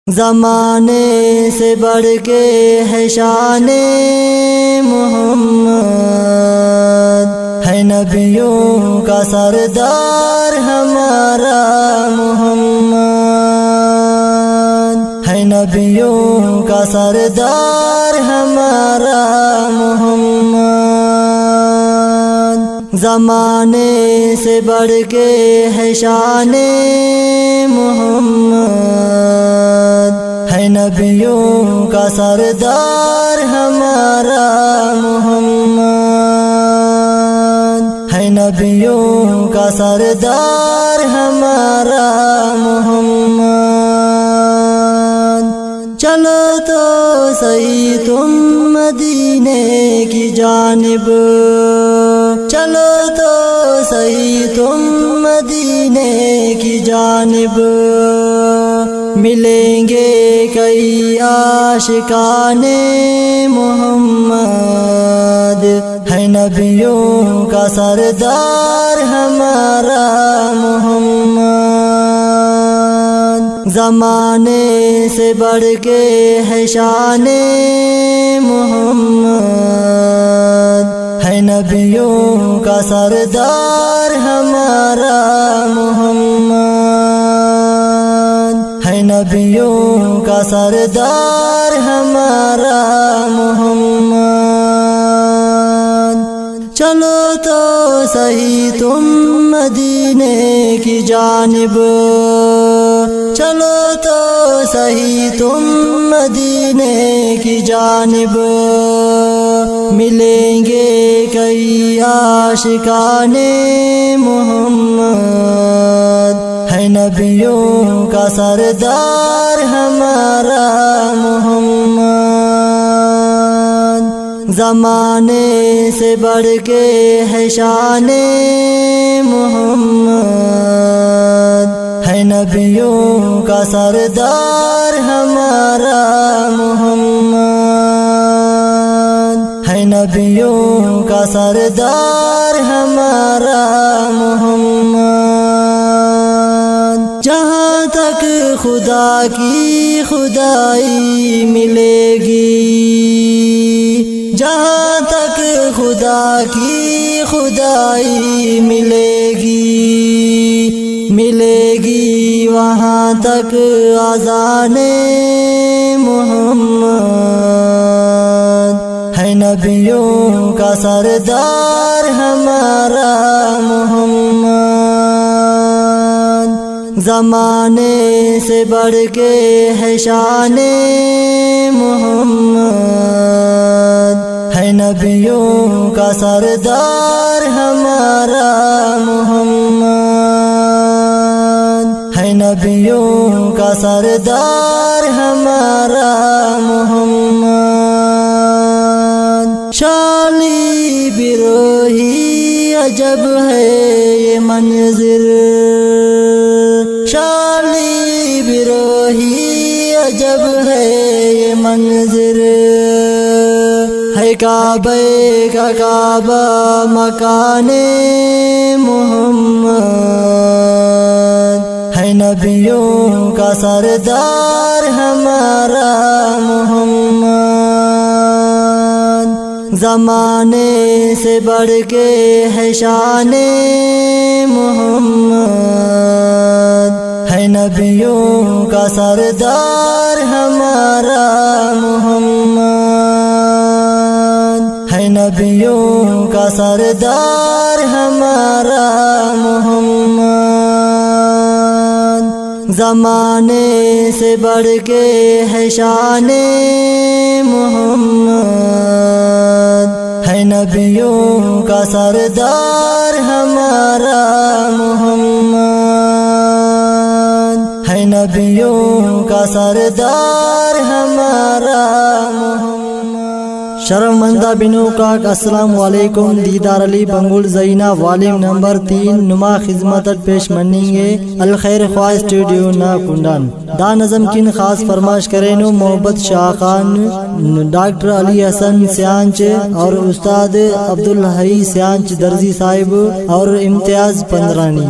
زمانے سے بڑھ کے ہے شان محمد، ہے نبیوں کا سردار ہمارا محمد، ہے نبیوں کا سردار ہمارا محمد۔ زمانے سے بڑھ کے ہے شان محمد، ہے نبیوں کا سردار ہمارا محمد، ہے نبیوں کا سردار ہمارا محمد۔ چلو تو صحیح تم مدینے کی جانب، چلو تو صحیح تم مدینے کی جانب، ملیں گے کئی عاشقان محمد، ہے نبیوں کا سردار ہمارا محمد۔ زمانے سے بڑھ کے ہے شان محمد، ہے نبیوں کا سردار ہمارا محمد، ہے نبیوں کا سردار ہمارا محمد۔ چلو تو صحیح تم مدینے کی جانب، چلو تو صحیح تم مدینے کی جانب، ملیں گے کئی عاشقان محمد، ہے نبیوں کا سردار ہمارا محمد۔ زمانے سے بڑھ کے ہے شان محمد، ہے نبیوں کا سردار ہمارا محمد، ہے نبیوں کا سردار ہمارا محمد۔ جہاں تک خدا کی خدائی ملے گی، جہاں تک خدا کی خدائی ملے گی، ملے گی وہاں تک اذان محمد، ہے نبیوں کا سردار ہمارا محمد۔ زمانے سے بڑھ کے ہے شان محمد، ہے نبیوں کا سردار ہمارا محمد، ہے نبیوں کا سردار ہمارا محمد۔ شالی بروہی عجب ہے یہ منظر، شالی بروہی عجب ہے یہ منظر، ہے کعبہ کا کعبہ مکان محمد، ہے نبیوں کا سردار ہمارا محمد۔ زمانے سے بڑھ کے ہے شان محمد، ہے نبیوں کا سردار ہمارا محمد، ہے نبیوں کا سردار ہمارا محمد۔ زمانے سے بڑھ کے ہے شان محمد، ہے نبیوں کا سردار ہمارا محمد، ہے نبیوں کا سردار ہمارا محمد۔ شرمندہ بنو کاک السلام علیکم، دیدار علی بنگول زینہ والیم نمبر 3 نما خدمت پیش مننگے الخیر خواہ اسٹوڈیو نا کنڈان۔ دا نظم کن خاص فرمائش کرینو محبت شاہ خان، ڈاکٹر علی حسن سیانچ اور استاد عبدالحی سیانچ درزی صاحب اور امتیاز پندرانی۔